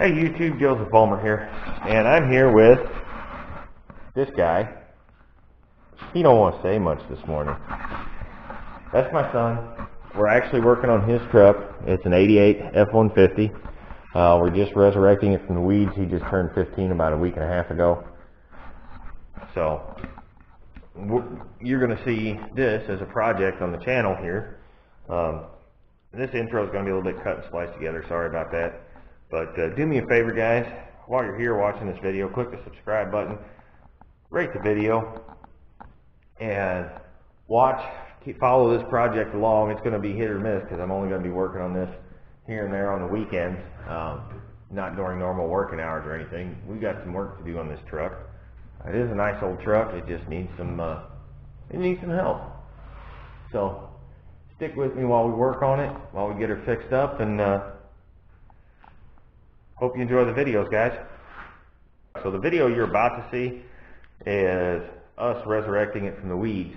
Hey YouTube, Joseph Bulmer here, and I'm here with this guy. He don't want to say much this morning. That's my son. We're actually working on his truck. It's an 88 F-150. We're just resurrecting it from the weeds. He just turned 15 about a week and a half ago. So you're going to see this as a project on the channel here. This intro is going to be a little bit cut and spliced together. Sorry about that. But do me a favor, guys. While you're here watching this video, click the subscribe button, rate the video, and follow this project along. It's going to be hit or miss because I'm only going to be working on this here and there on the weekends, not during normal working hours or anything. We've got some work to do on this truck. It is a nice old truck. It just needs some help. So stick with me while we work on it, while we get her fixed up, and hope you enjoy the videos, guys. So the video you're about to see is us resurrecting it from the weeds.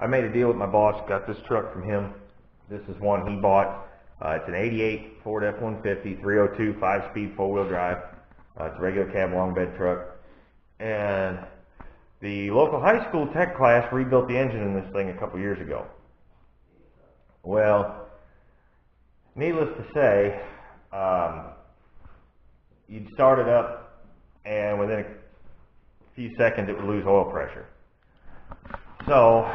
I made a deal with my boss, got this truck from him. This is one he bought. It's an 88 Ford F-150, 302, 5-speed, 4-wheel drive. It's a regular cab long bed truck. And the local high school tech class rebuilt the engine in this thing a couple years ago. Well, needless to say, you'd start it up and within a few seconds it would lose oil pressure. So,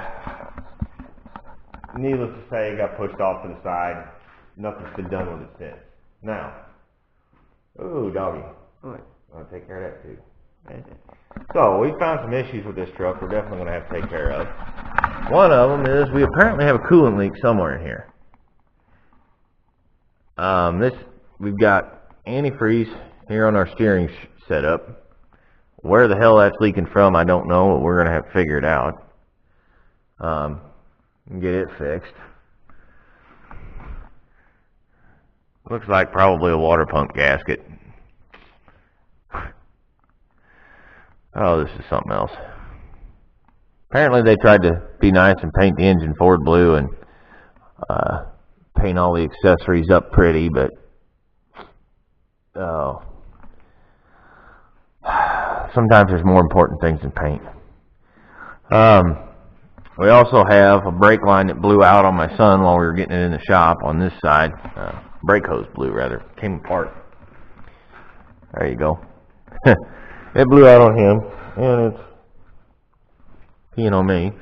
needless to say, it got pushed off to the side. Nothing's been done with it since. Now, ooh, doggy. What? I'll take care of that too. So, we found some issues with this truck we're definitely going to have to take care of. One of them is we apparently have a coolant leak somewhere in here. We've got antifreeze here on our steering setup. Where the hell that's leaking from, I don't know, but we're going to have to figure it out. Get it fixed. Looks like probably a water pump gasket. Oh, this is something else. Apparently they tried to be nice and paint the engine Ford blue and paint all the accessories up pretty, but sometimes there's more important things than paint. We also have a brake line that blew out on my son while we were getting it in the shop on this side. Brake hose blew, rather. Came apart. There you go. It blew out on him, and it's peeing on me.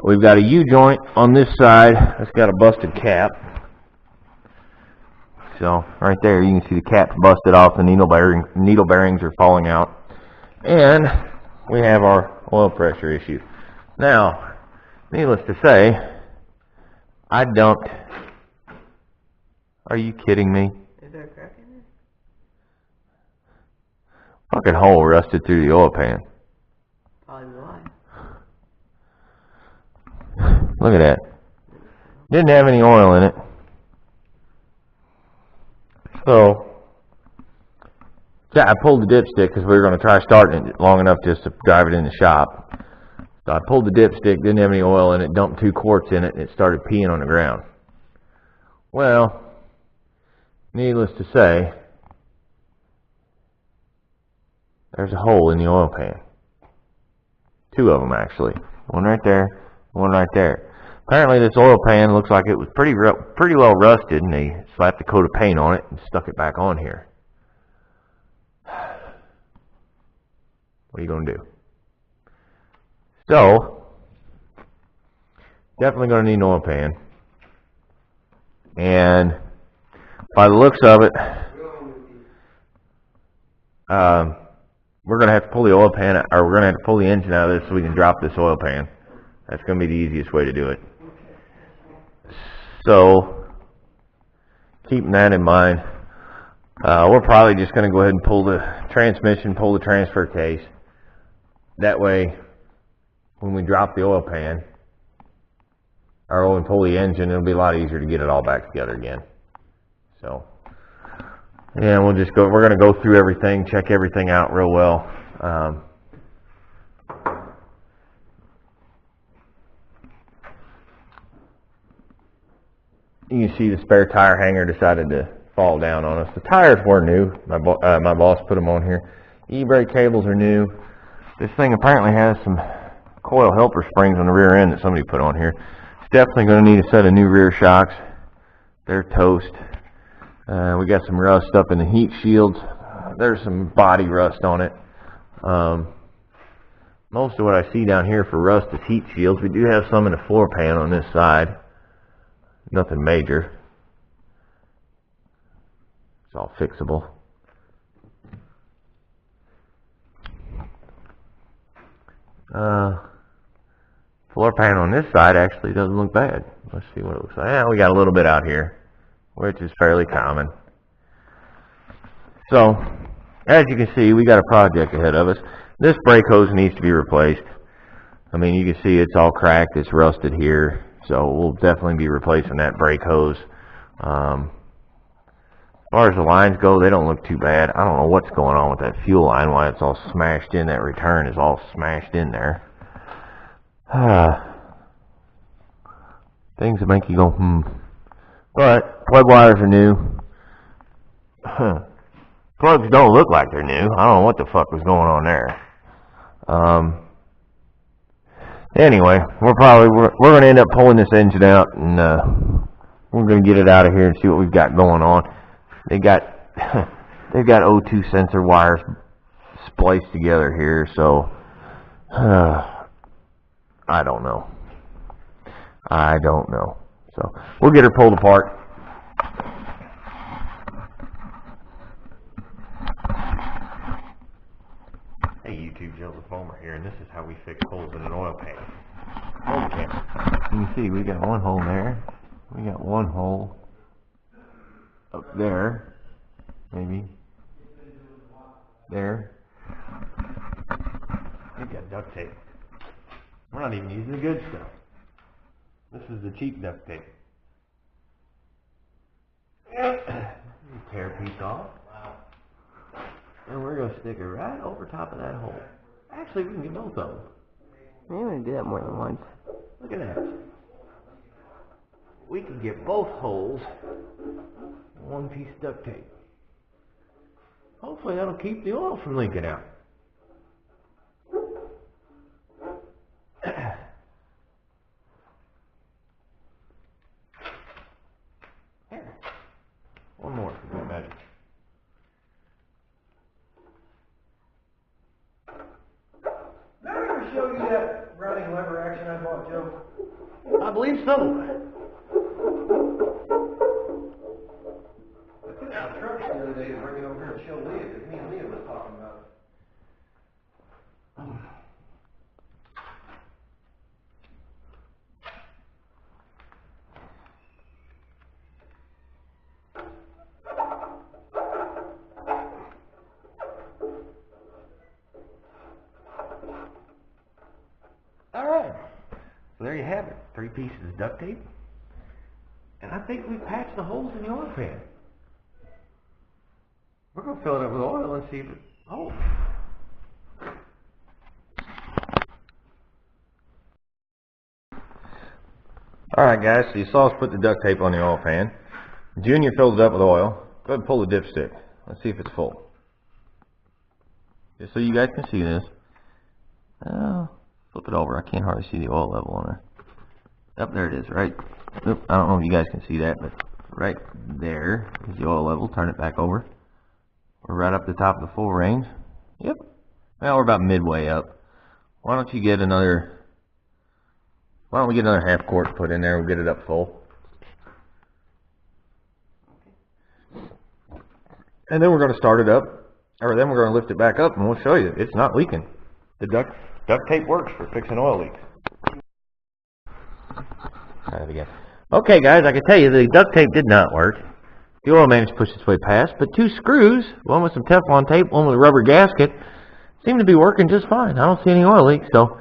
We've got a U-joint on this side that's got a busted cap. So, right there, you can see the cap's busted off. The needle bearings are falling out. And we have our oil pressure issue. Now, needless to say, I don't... Are you kidding me? Is there a crack in it? Fucking hole rusted through the oil pan. Probably why. Look at that. Didn't have any oil in it. So, I pulled the dipstick because we were going to try starting it long enough just to drive it in the shop. So I pulled the dipstick, didn't have any oil in it, dumped 2 quarts in it, and it started peeing on the ground. Well, needless to say, there's a hole in the oil pan. Two of them, actually. One right there, one right there. Apparently this oil pan looks like it was pretty well rusted, and they slapped a coat of paint on it and stuck it back on here. What are you going to do? So, definitely going to need an oil pan. And by the looks of it, we're going to have to pull the oil pan, or we're going to have to pull the engine out of this so we can drop this oil pan. That's going to be the easiest way to do it. So, keeping that in mind, we're probably just going to go ahead and pull the transmission, pull the transfer case. That way, when we drop the oil pan, or when we pull the engine, it'll be a lot easier to get it all back together again. So, yeah, we're going to go through everything, check everything out real well. You can see the spare tire hanger decided to fall down on us. The tires were new. My boss put them on here. E-brake cables are new. This thing apparently has some coil helper springs on the rear end that somebody put on here. It's definitely going to need a set of new rear shocks. They're toast. We got some rust up in the heat shields. There's some body rust on it. Most of what I see down here for rust is heat shields. We do have some in the floor pan on this side. Nothing major. It's all fixable. Floor pan on this side actually doesn't look bad. Let's see what it looks like. Yeah, we got a little bit out here, which is fairly common. So, as you can see, we got a project ahead of us. This brake hose needs to be replaced. I mean, you can see it's all cracked, it's rusted here, so we'll definitely be replacing that brake hose. As far as the lines go, they don't look too bad. I don't know what's going on with that fuel line, why it's all smashed in. That return is all smashed in there. Things that make you go, But, plug wires are new. Plugs don't look like they're new. I don't know what the fuck was going on there. Anyway, we're going to end up pulling this engine out, and we're going to get it out of here and see what we've got going on. They've got O2 sensor wires spliced together here, so I don't know. So we'll get her pulled apart. Hey YouTube, Joseph Homer here, and this is how we fix holes in an oil pan. Okay, you can see we got one hole there. We got one hole up there, maybe there. We got duct tape. We're not even using the good stuff. This is the cheap duct tape. Tear a piece off. And we're going to stick it right over top of that hole. Actually, we can get both of them. Maybe we do that more than once. Look at that. We can get both holes one piece of duct tape. Hopefully that'll keep the oil from leaking out. Here. One more for good measure. Did I ever show you that running lever action I bought, Joe? I believe so. I took out trucks the other day to bring it over here and show Leah, because me and Leah was talking about it. Alright. So there you have it. 3 pieces of duct tape. And I think we've patched the holes in the oil pan. We're going to fill it up with oil and see if it holds. Alright guys, so you saw us put the duct tape on the oil pan. Junior fills it up with oil. Go ahead and pull the dipstick. Let's see if it's full. Just so you guys can see this. Flip it over. I can't hardly see the oil level on there. Up there it is, right? Oop, I don't know if you guys can see that, but right there is the oil level. Turn it back over. We're right up the top of the full range. Yep. Well, we're about midway up. Why don't we get another half quart put in there? We'll get it up full. And then we're going to start it up, or then we're going to lift it back up, and we'll show you. It's not leaking. The duct tape works for fixing oil leaks. Try it again. Okay, guys, I can tell you the duct tape did not work. The oil managed to push its way past, but 2 screws, one with some Teflon tape, one with a rubber gasket, seem to be working just fine. I don't see any oil leaks, so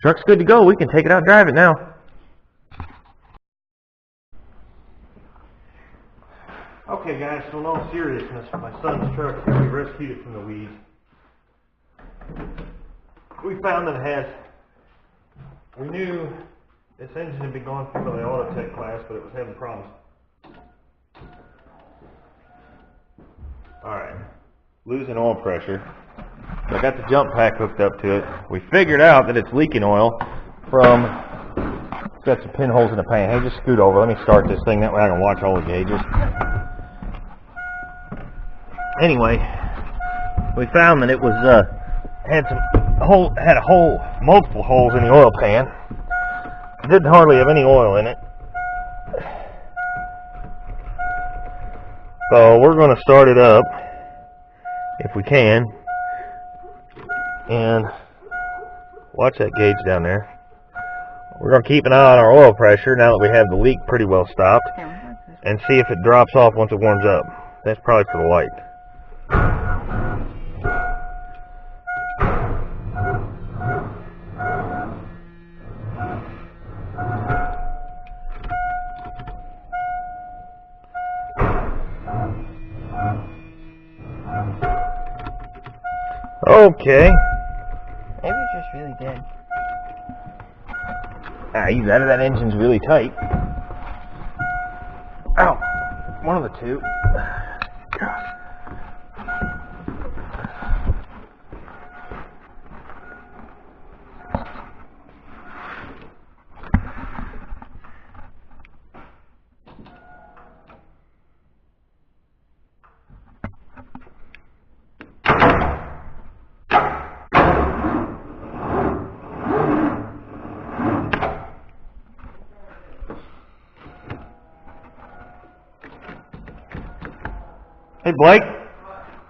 truck's good to go. We can take it out and drive it now. Okay, guys, so in all seriousness, my son's truck, we rescued it from the weeds. We found that it has, we knew this engine had been going through the auto tech class, but it was having problems. Alright, losing oil pressure. I got the jump pack hooked up to it. We figured out that it's leaking oil from, it's got some pinholes in the pan. Hey, just scoot over. Let me start this thing. That way I can watch all the gauges. Anyway, we found that it was, had multiple holes in the oil pan. It didn't hardly have any oil in it. So we're going to start it up, if we can, and watch that gauge down there. We're going to keep an eye on our oil pressure now that we have the leak pretty well stopped, and see if it drops off once it warms up. That's probably for the light. Okay. Maybe it's just really dead. Either that engine's really tight. Ow! One of the two. Gosh. Hey Blake,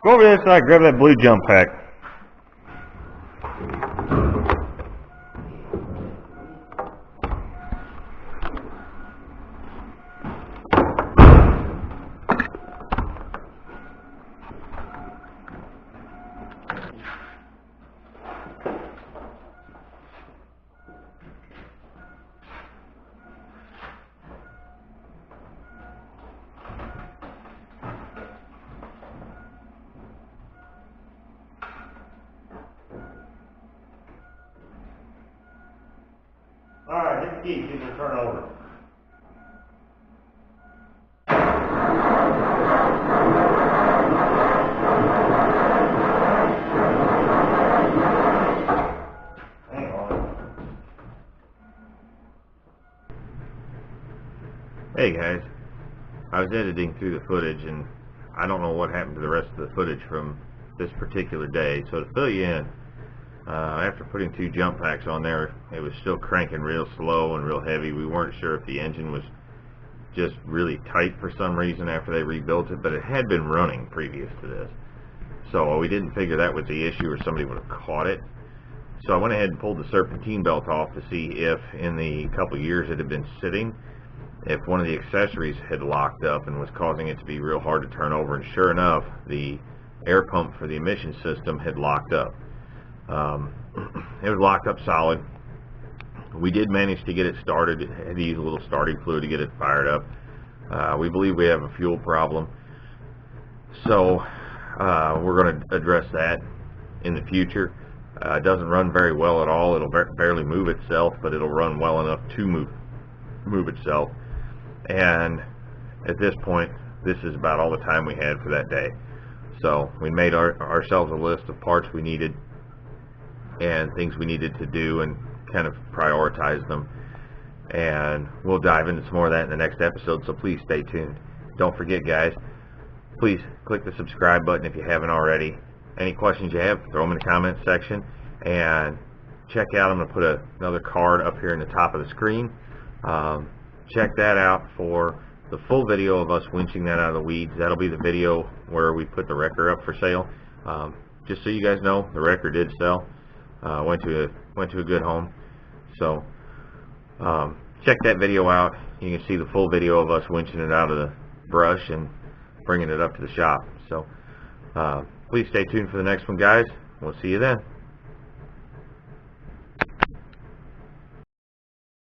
go over there side, grab that blue jump pack. Alright, hit the key, see if it'll turn over. Hang on. Hey guys, I was editing through the footage and I don't know what happened to the rest of the footage from this particular day, so to fill you in, after putting 2 jump packs on there, it was still cranking real slow and real heavy. We weren't sure if the engine was just really tight for some reason after they rebuilt it, but it had been running previous to this. So we didn't figure that was the issue or somebody would have caught it. So I went ahead and pulled the serpentine belt off to see if in the couple years it had been sitting, if one of the accessories had locked up and was causing it to be real hard to turn over. And sure enough, the air pump for the emission system had locked up. It was locked up solid. We did manage to get it started. It had to use a little starting fluid to get it fired up. We believe we have a fuel problem, so we're going to address that in the future. It doesn't run very well at all. It'll barely move itself, but it'll run well enough to move itself. And at this point, this is about all the time we had for that day. So we made ourselves a list of parts we needed and things we needed to do and kind of prioritize them. And we'll dive into some more of that in the next episode, so please stay tuned. Don't forget, guys, please click the subscribe button if you haven't already. Any questions you have, throw them in the comments section. And check out, I'm going to put another card up here in the top of the screen. Check that out for the full video of us winching that out of the weeds. That'll be the video where we put the wrecker up for sale. Just so you guys know, the wrecker did sell. Went to a good home. So check that video out. You can see the full video of us winching it out of the brush and bringing it up to the shop. So please stay tuned for the next one, guys. We'll see you then.